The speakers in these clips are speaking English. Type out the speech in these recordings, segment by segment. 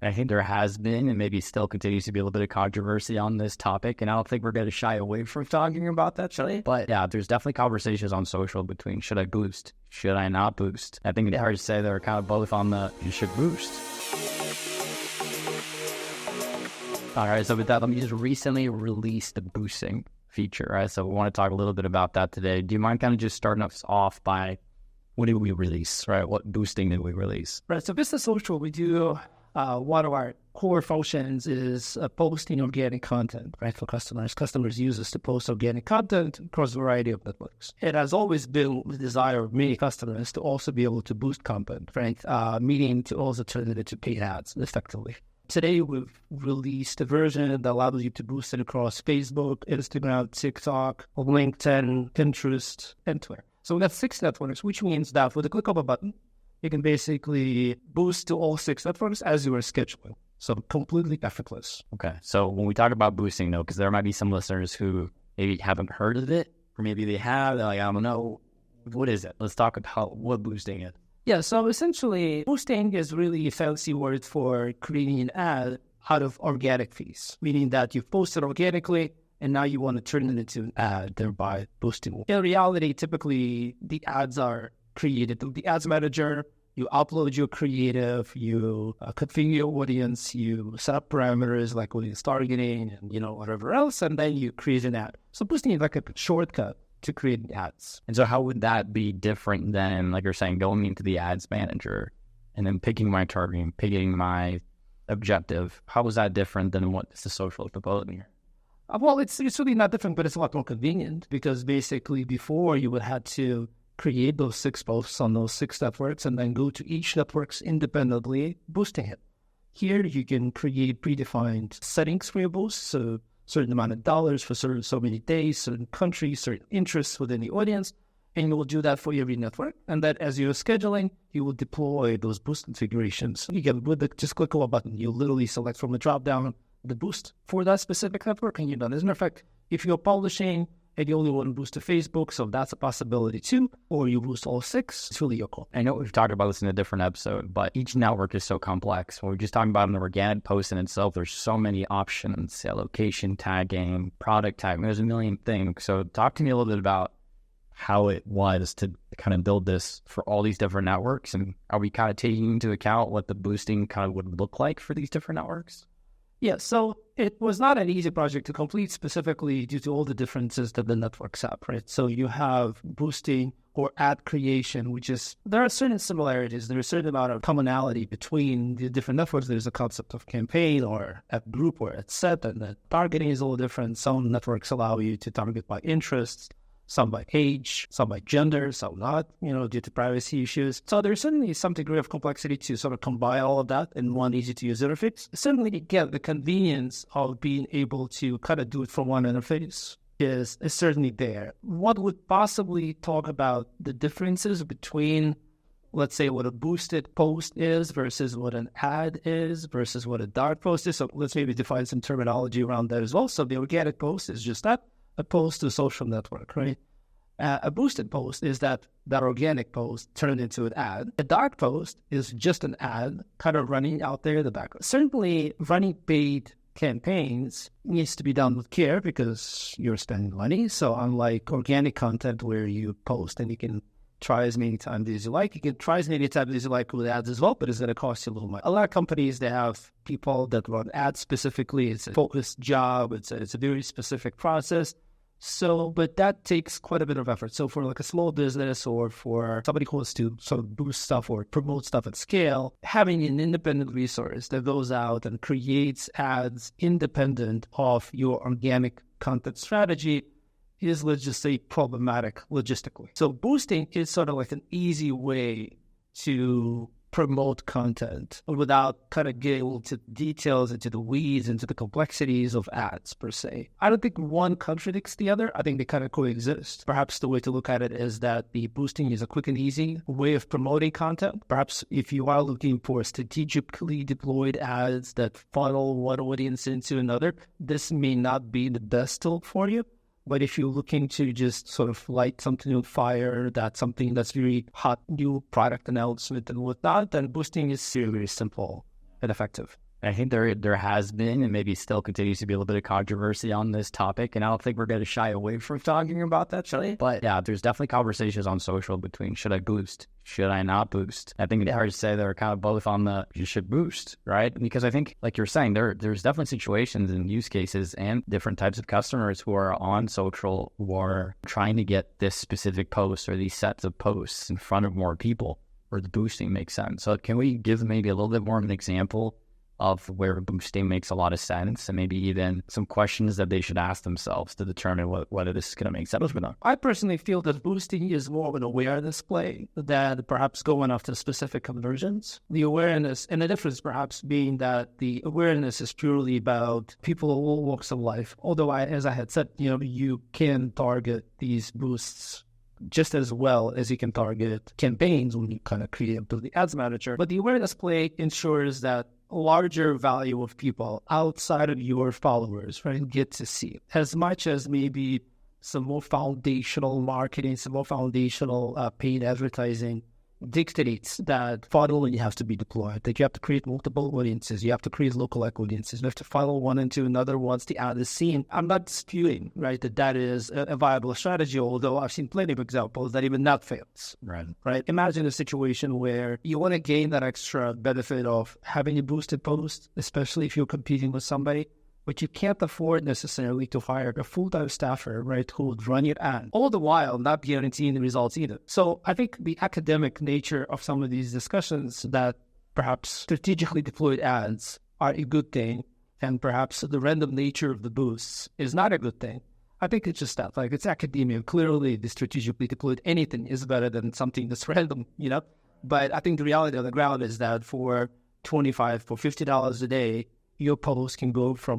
I think there has been and maybe still continues to be a little bit of controversy on this topic. And I don't think we're going to shy away from talking about that, should I? But yeah, there's definitely conversations on social between should I boost? Should I not boost? I think it's hard to say they're kind of both on the you should boost. All right, so with that, let me just recently released the boosting feature, right? So we want to talk a little bit about that today. Do you mind kind of just starting us off by what did we release, right? What boosting did we release? Right, so Vista Social, we do one of our core functions is posting organic content, right, for customers. Customers use us to post organic content across a variety of networks. It has always been the desire of many customers to also be able to boost content, right, meaning to also turn it into paid ads effectively. Today, we've released a version that allows you to boost it across Facebook, Instagram, TikTok, LinkedIn, Pinterest, and Twitter. So we got 6 networks, which means that with a click of a button, you can basically boost to all 6 networks as you are scheduling. So completely effortless. Okay. So when we talk about boosting, though, because there might be some listeners who maybe haven't heard of it, or maybe they have, they're like, I don't know, what is it? Let's talk about what boosting is. Yeah, so essentially, boosting is really a fancy word for creating an ad out of organic feeds, meaning that you've posted organically, and now you want to turn it into an ad, thereby boosting. In reality, typically, the ads are created through the ads manager. You upload your creative, you configure your audience, you set up parameters like audience targeting and, whatever else, and then you create an ad. So boosting is like a shortcut to creating ads. And so how would that be different than, like you're saying, going into the ads manager and then picking my targeting, picking my objective? How is that different than what the social is proposing here? Well, it's really not different, but it's a lot more convenient because basically before you would have to create those 6 posts on those 6 networks and then go to each network's independently boosting it. Here you can create predefined settings for your boost, so certain amount of dollars for so many days, certain countries, certain interests within the audience, and you will do that for every network. And that as you're scheduling, you will deploy those boost configurations. You can just click on a button. You literally select from the drop down the boost for that specific network, and you're done. As a matter of fact, if you're publishing and you only want to boost to Facebook, so that's a possibility too, or you boost all 6, it's really your call. I know we've talked about this in a different episode, but each network is so complex. When we're just talking about an organic post in itself, there's so many options, location tagging, product tagging, there's a million things. So talk to me a little bit about how it was to kind of build this for all these different networks, and are we kind of taking into account what the boosting kind of would look like for these different networks? Yeah, so it was not an easy project to complete specifically due to all the differences that the networks have, right? So you have boosting or ad creation, there are certain similarities. There's a certain amount of commonality between the different networks. There's a concept of campaign or ad group or ad set, and the targeting is a little different. Some networks allow you to target by interests, some by age, some by gender, some not, due to privacy issues. So there's certainly some degree of complexity to sort of combine all of that in one easy-to-use interface. Certainly, again, the convenience of being able to kind of do it from one interface is certainly there. What would possibly talk about the differences between, let's say, what a boosted post is versus what an ad is versus what a dark post is. So let's maybe define some terminology around that as well. So the organic post is just that. A post to a social network, right? A boosted post is that organic post turned into an ad. A dark post is just an ad kind of running out there in the background. Certainly, running paid campaigns needs to be done with care because you're spending money. So unlike organic content where you post and you can try as many times as you like, you can try as many times as you like with ads as well, but it's going to cost you a little money. A lot of companies, they have people that run ads specifically. It's a focused job. It's a very specific process. So, but that takes quite a bit of effort. So for like a small business or for somebody who wants to sort of boost stuff or promote stuff at scale, having an independent resource that goes out and creates ads independent of your organic content strategy is, let's just say, problematic logistically. So boosting is sort of like an easy way to promote content without kind of getting into details, into the weeds, into the complexities of ads per se. I don't think one contradicts the other. I think they kind of coexist. Perhaps the way to look at it is that the boosting is a quick and easy way of promoting content. Perhaps if you are looking for strategically deployed ads that funnel one audience into another, this may not be the best tool for you. But if you're looking to just sort of light something on fire, that's something that's very hot, new product announcement and whatnot, then boosting is very, very simple and effective. I think there has been and maybe still continues to be a little bit of controversy on this topic, and I don't think we're going to shy away from talking about that today. But yeah, there's definitely conversations on social between should I boost, should I not boost. I think it's hard to say they're kind of both on the you should boost, right? Because I think, like you're saying, there's definitely situations and use cases and different types of customers who are on social who are trying to get this specific post or these sets of posts in front of more people where the boosting makes sense. So can we give maybe a little bit more of an example of where boosting makes a lot of sense, and maybe even some questions that they should ask themselves to determine whether this is going to make sense or not? I personally feel that boosting is more of an awareness play than perhaps going after specific conversions. The awareness, and the difference perhaps being that the awareness is purely about people of all walks of life. Although, as I had said, you can target these boosts just as well as you can target campaigns when you kind of create the ads manager. But the awareness play ensures that larger value of people outside of your followers, right, get to see it. As much as maybe some more foundational marketing, some more foundational paid advertising dictates that funneling has to be deployed, that you have to create multiple audiences, you have to create local audiences, you have to funnel one into another once the ad is seen. I'm not disputing, right, that is a viable strategy, although I've seen plenty of examples that even that fails. Right? Imagine a situation where you want to gain that extra benefit of having a boosted post, especially if you're competing with somebody, but you can't afford necessarily to hire a full-time staffer, right, who would run your ad, all the while not guaranteeing the results either. So I think the academic nature of some of these discussions that perhaps strategically deployed ads are a good thing, and perhaps the random nature of the boosts is not a good thing. I think it's just that, like, it's academia. Clearly, the strategically deployed anything is better than something that's random, But I think the reality on the ground is that for $25, for $50 a day, your post can go from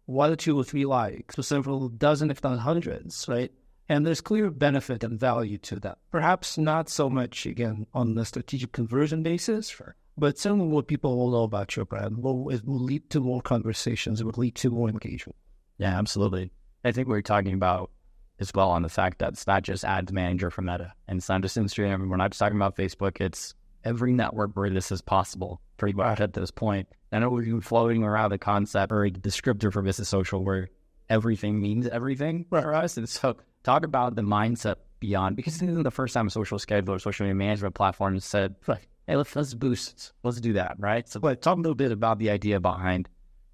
1 or 2 or 3 likes to several dozen, if not hundreds, right? And there's clear benefit and value to that. Perhaps not so much, again, on the strategic conversion basis, but certainly what people will know about your brand. It will lead to more conversations. It will lead to more engagement. Yeah, absolutely. I think we're talking about as well on the fact that it's not just Ads Manager for Meta, and it's not just Instagram. We're not just talking about Facebook. It's every network where this is possible, pretty much at this point. I know we've been floating around the concept or a descriptor for Vista Social where everything means everything for us. And so talk about the mindset beyond, because this isn't the first time a social scheduler, social media management platform has said, hey, let's boost. Let's do that, right? So talk a little bit about the idea behind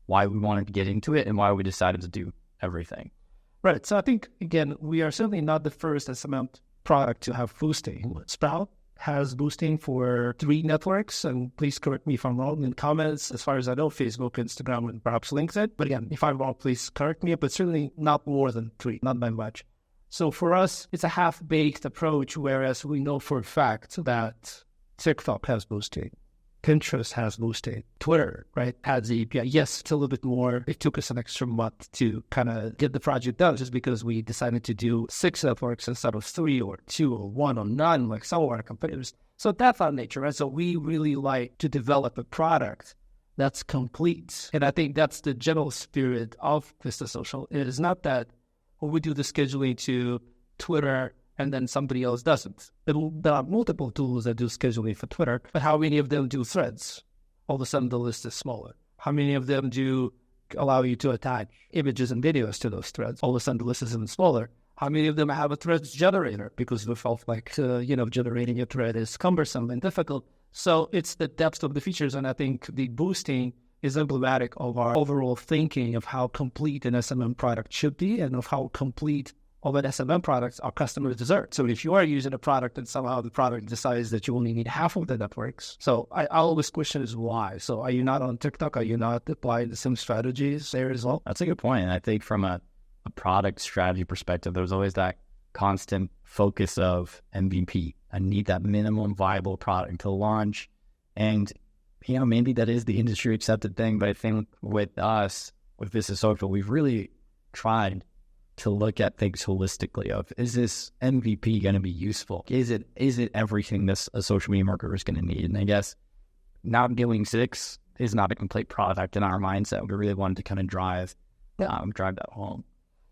why we wanted to get into it and why we decided to do everything. Right. So I think, again, we are certainly not the first SMM product to have boosting. Sprout has boosting for 3 networks, and please correct me if I'm wrong in comments. As far as I know, Facebook, Instagram, and perhaps LinkedIn. But again, if I'm wrong, please correct me, but certainly not more than 3, not by much. So for us, it's a half-baked approach, whereas we know for a fact that TikTok has boosting, Pinterest has boosting, Twitter, right, has the API. Yes, it's a little bit more. It took us an extra month to kind of get the project done just because we decided to do 6 networks instead of 3 or 2 or 1 or none like some of our competitors. So that's our nature, right? So we really like to develop a product that's complete. And I think that's the general spirit of Vista Social. It is not that we do the scheduling to Twitter and then somebody else doesn't. There are multiple tools that do scheduling for Twitter, but how many of them do threads? All of a sudden, the list is smaller. How many of them do allow you to attach images and videos to those threads? All of a sudden, the list is even smaller. How many of them have a threads generator? Because we felt like, generating a thread is cumbersome and difficult. So it's the depth of the features, and I think the boosting is emblematic of our overall thinking of how complete an SMM product should be and of how complete of an SMM product our customers deserve. So if you are using a product and somehow the product decides that you only need half of the networks, so I always question is why. So are you not on TikTok? Are you not applying the same strategies there as well? That's a good point. And I think from a product strategy perspective, there's always that constant focus of MVP. I need that minimum viable product to launch. And, maybe that is the industry accepted thing, but I think with us, with Vista Social, we've really tried to look at things holistically of, is this MVP going to be useful? Is it everything this a social media marketer is going to need? And I guess not doing 6 is not a complete product in our mindset. We really wanted to kind of drive that home.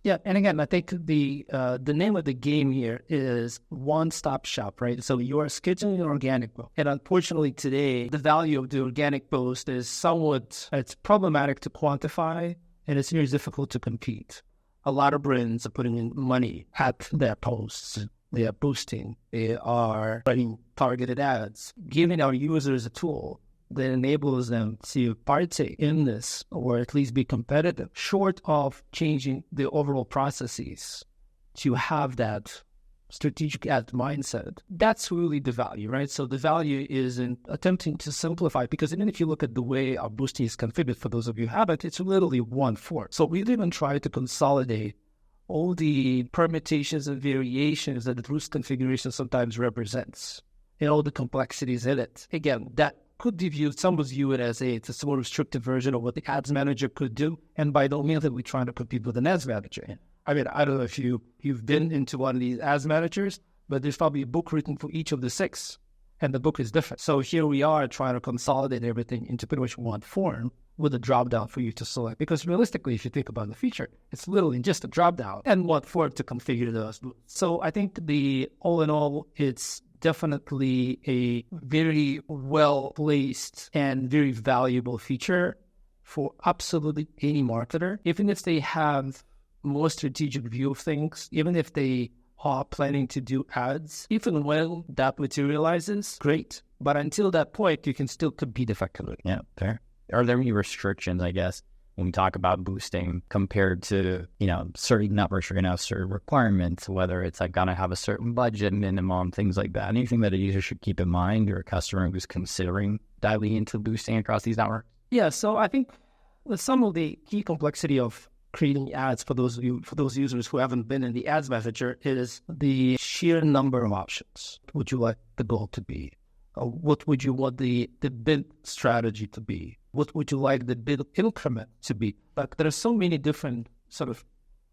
Yeah, and again, I think the name of the game here is one-stop shop, right? So you are scheduling an organic post, and unfortunately today, the value of the organic post is it's problematic to quantify, and it's very difficult to compete. A lot of brands are putting in money at their posts. They are boosting. They are running targeted ads, giving our users a tool that enables them to partake in this or at least be competitive, short of changing the overall processes to have that strategic ad mindset. That's really the value, right? So the value is in attempting to simplify, because even if you look at the way our boosting is configured, for those of you who haven't, it's literally one form. So we even try to consolidate all the permutations and variations that the boost configuration sometimes represents and all the complexities in it. Again, that could be viewed, some would view it as it's a more restrictive version of what the ads manager could do. And by no means that we're trying to compete with an ads manager. I mean, I don't know if you've been into one of these ads managers, but there's probably a book written for each of the 6, and the book is different. So here we are trying to consolidate everything into pretty much one form with a drop down for you to select. Because realistically, if you think about the feature, it's literally just a drop down and one form to configure those. So I think all in all, it's definitely a very well-placed and very valuable feature for absolutely any marketer, even if they have more strategic view of things, even if they are planning to do ads. Even when that materializes, great. But until that point, you can still compete effectively. Yeah, fair. Are there any restrictions, I guess, when we talk about boosting compared to, certain networks are going to have certain requirements, whether it's like going to have a certain budget minimum, things like that? Anything that a user should keep in mind, or a customer who's considering diving into boosting across these networks? Yeah, so I think some of the key complexity of creating ads for those users who haven't been in the ads manager is the sheer number of options. What would you like the goal to be? What would you want the bid strategy to be? What would you like the bid increment to be? But there are so many different sort of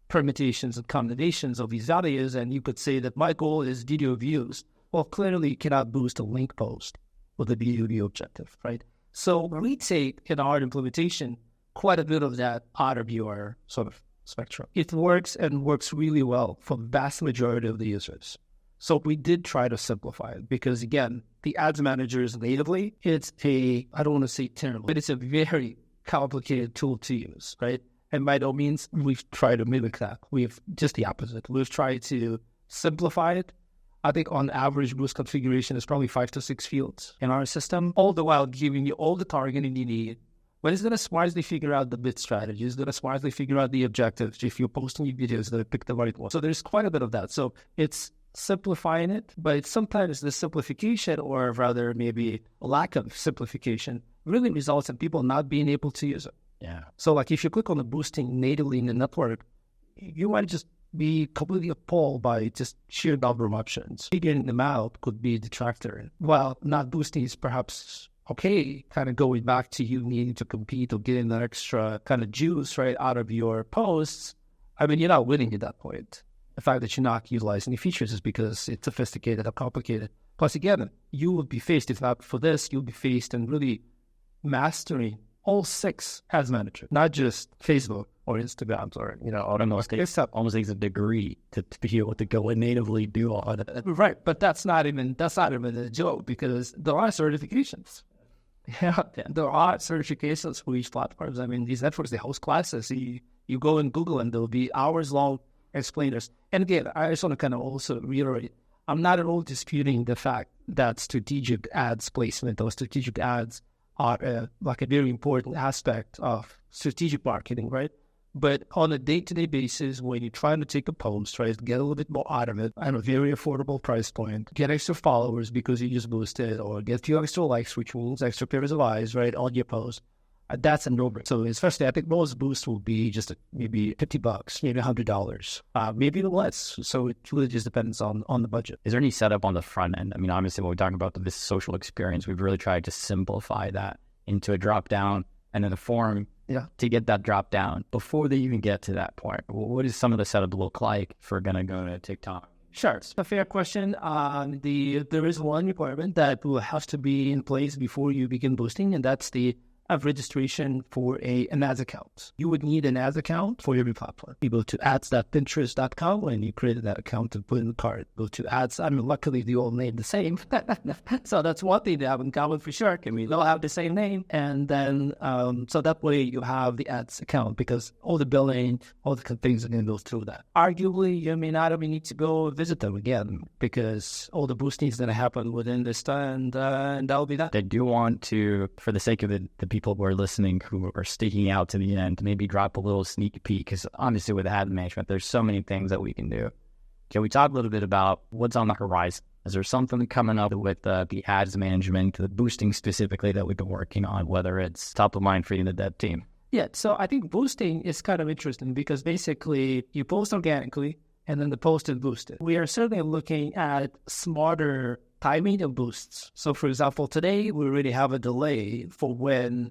permutations and combinations of these values, and you could say that my goal is video views. Well, clearly you cannot boost a link post with a video view objective, right? So we take in our implementation quite a bit of that out of your sort of spectrum. It works and works really well for the vast majority of the users. So we did try to simplify it because, again, the ads managers natively, I don't want to say terrible, but it's a very complicated tool to use, right? And by no means we've tried to mimic that. We've just the opposite. We've tried to simplify it. I think on average, boost configuration is probably 5 to 6 fields in our system, all the while giving you all the targeting you need. But it's going to smartly figure out the bid strategy. It's going to smartly figure out the objectives. If you're posting your videos, it's going to pick the right one. So there's quite a bit of that. So it's simplifying it, but sometimes the simplification, or rather maybe a lack of simplification, really results in people not being able to use it. Yeah. So like if you click on the boosting natively in the network, you might just be completely appalled by just sheer number of options. Figuring them out could be a detractor. While not boosting is perhaps okay, kind of going back to you needing to compete or getting that extra kind of juice right out of your posts, I mean, you're not winning at that point. The fact that you're not utilizing the features is because it's sophisticated or complicated. Plus, again, you will be faced, if not for this, you'll be faced in really mastering all 6 ads managers, not just Facebook or Instagram or, I don't know, it almost takes a degree to be able to go and natively do all of that. Right, but that's not even a joke, because there are certifications. Yeah, there are certifications for each platforms. I mean, these networks, they host classes. You go and Google and there'll be hours-long explainers. And again, I just want to kind of also reiterate, I'm not at all disputing the fact that strategic ads placement or strategic ads are like a very important aspect of strategic marketing, right? But on a day-to-day basis, when you're trying to take a post, right, get a little bit more out of it at a very affordable price point, get extra followers because you just boosted, or get a few extra likes, which means extra pairs of eyes, right, on your post, that's a no-brainer. So especially, I think most boosts will be just maybe $50, maybe $100, maybe even less. So it really just depends on the budget. Is there any setup on the front end? I mean, obviously, when we talk about this social experience, we've really tried to simplify that into a drop-down and then a form to get that drop down before they even get to that point. What does some of the setup look like if we're going to go to TikTok? Sure. It's a fair question. There is one requirement that will have to be in place before you begin boosting, and that's the have registration for an ads account. You would need an ads account for every platform. You go to ads.pinterest.com and you create that account and put in the cart. Go to ads. I mean, luckily they all name the same. So that's one thing they have in common for sure. And we all have the same name. And then, so that way you have the ads account because all the billing, all the things are going to go through that. Arguably, you may not even need to go visit them again because all the boosting is going to happen within Vista and that'll be that. I do want to, for the sake of the people who are listening who are sticking out to the end, maybe drop a little sneak peek because honestly with ad management, there's so many things that we can do. Can we talk a little bit about what's on the horizon? Is there something coming up with the ads management, the boosting specifically that we've been working on, whether it's top of mind for you and the dev team? Yeah, so I think boosting is kind of interesting because basically you post organically and then the post is boosted. We are certainly looking at smarter timing of boosts. So for example, today we already have a delay for when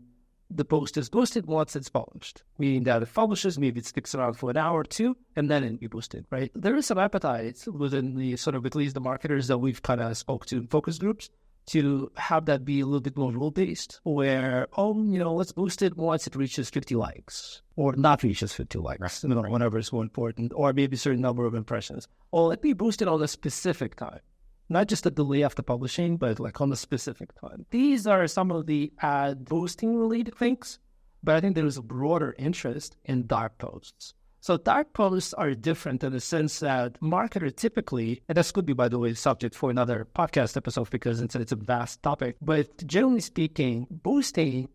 the post is boosted once it's published, meaning that it publishes, maybe it sticks around for an hour or two, and then it be boosted, right? There is some appetite within the sort of, at least the marketers that we've kind of spoke to in focus groups, to have that be a little bit more rule-based, where, let's boost it once it reaches 50 likes, or not reaches 50 likes, whenever it's more important, or maybe a certain number of impressions. Or let me boost it on a specific time. Not just a delay after publishing, but like on a specific time. These are some of the ad boosting related things, but I think there is a broader interest in dark posts. So dark posts are different in the sense that marketer typically, and this could be, by the way, subject for another podcast episode because it's a vast topic, but generally speaking, boosting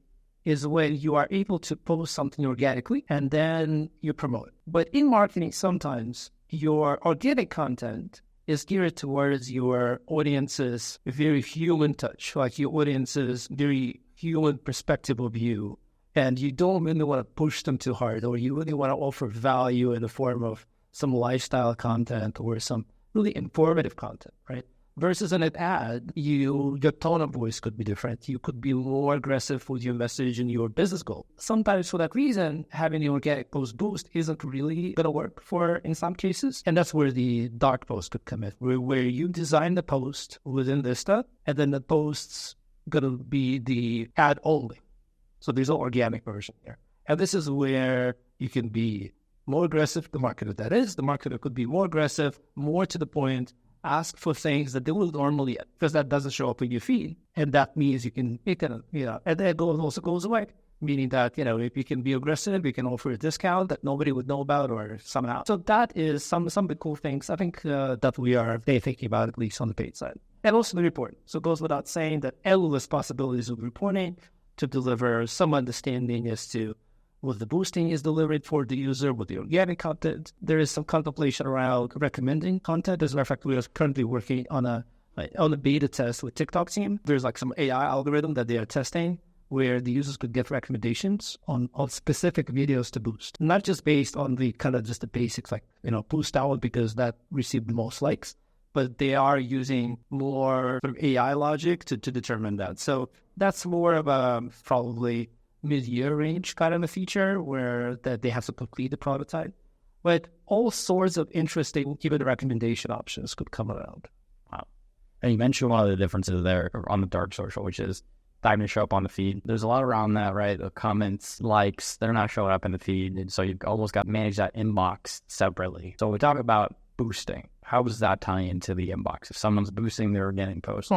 is when you are able to post something organically and then you promote it. But in marketing, sometimes your organic content is geared towards your audience's very human touch, like your audience's very human perspective of you. And you don't really want to push them too hard, or you really want to offer value in the form of some lifestyle content or some really informative content, right? Versus in an ad, your tone of voice could be different. You could be more aggressive with your message and your business goal. Sometimes for that reason, having the organic post boost isn't really going to work in some cases. And that's where the dark post could come in, where you design the post within Vista, and then the post's going to be the ad only. So there's no organic version here. And this is where you can be more aggressive, the marketer that is. The marketer could be more aggressive, more to the point, ask for things that they will normally, because that doesn't show up in your feed. And that means and that also goes away. Meaning that, if you can be aggressive, you can offer a discount that nobody would know about or somehow. So that is some of the cool things I think that we are thinking about, at least on the paid side. And also the reporting. So it goes without saying that endless possibilities of reporting to deliver some understanding as to what the boosting is delivered for the user, with the organic content. There is some contemplation around recommending content. As a matter of fact, we are currently working on a beta test with TikTok team. There's like some AI algorithm that they are testing where the users could get recommendations on specific videos to boost. Not just based on the kind of just the basics like, boost out because that received the most likes, but they are using more sort of AI logic to determine that. So that's more of a probably mid-year range kind of a feature where that they have to complete the prototype. But all sorts of interesting even recommendation options could come around. Wow. And you mentioned one of the differences there on the dark social, which is time to show up on the feed. There's a lot around that, right? The comments, likes, they're not showing up in the feed. And so you've almost got to manage that inbox separately. So we talk about boosting. How does that tie into the inbox? If someone's boosting their organic post,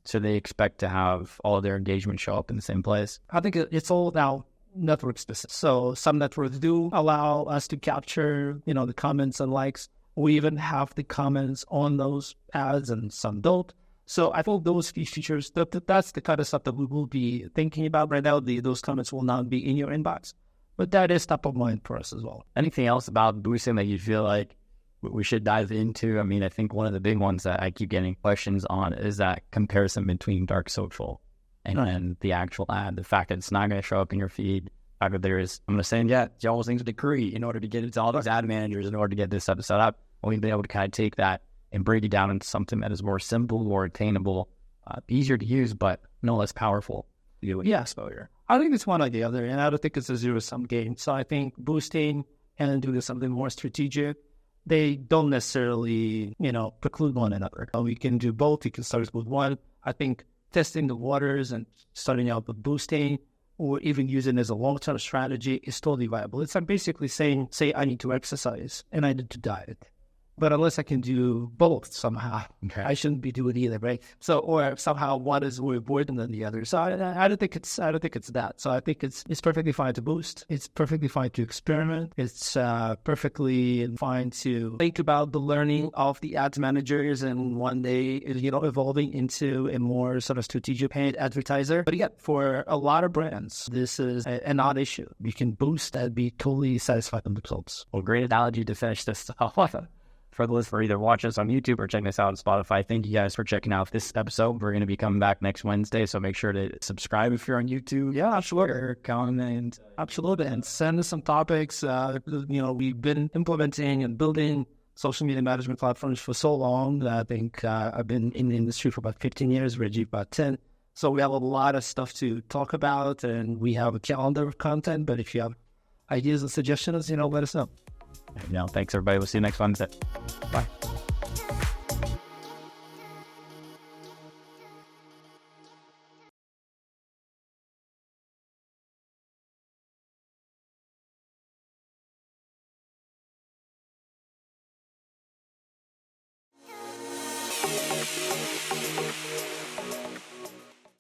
so they expect to have all of their engagement show up in the same place? I think it's all now network specific. So some networks do allow us to capture, the comments and likes. We even have the comments on those ads and some don't. So I think those features, that's the kind of stuff that we will be thinking about right now. Those comments will not be in your inbox, but that is top of mind for us as well. Anything else about boosting that you feel like we should dive into? I mean, I think one of the big ones that I keep getting questions on is that comparison between dark social and the actual ad. The fact that it's not going to show up in your feed. The fact that there is, I'm going to say, you always need to decree in order to get into all those ad managers, in order to get this stuff set up. We've been able to kind of take that and break it down into something that is more simple, more attainable, easier to use, but no less powerful. Exposure. I think it's one or the other, and I don't think it's a zero-sum game. So I think boosting and doing something more strategic, they don't necessarily, preclude one another. We can do both. We can start with one. I think testing the waters and starting out with boosting or even use it as a long-term strategy is totally viable. It's like basically saying, say I need to exercise and I need to diet. But unless I can do both somehow, I shouldn't be doing either, right? So, or somehow one is more important than the other. So I don't think it's that. So I think it's perfectly fine to boost. It's perfectly fine to experiment. It's perfectly fine to think about the learning of the ads managers and one day, evolving into a more sort of strategic paid advertiser. But again, for a lot of brands, this is a non-issue. You can boost and be totally satisfied with the results. Well, great analogy to finish this off. For the listener, either watch us on YouTube or check us out on Spotify. Thank you guys for checking out this episode. We're going to be coming back next Wednesday, so make sure to subscribe if you're on YouTube. Yeah, sure. Share, comment. Absolutely. And send us some topics. We've been implementing and building social media management platforms for so long. I think I've been in the industry for about 15 years, Reggie about 10. So we have a lot of stuff to talk about, and we have a calendar of content. But if you have ideas and suggestions, let us know. Thanks, everybody. We'll see you next Wednesday. Bye.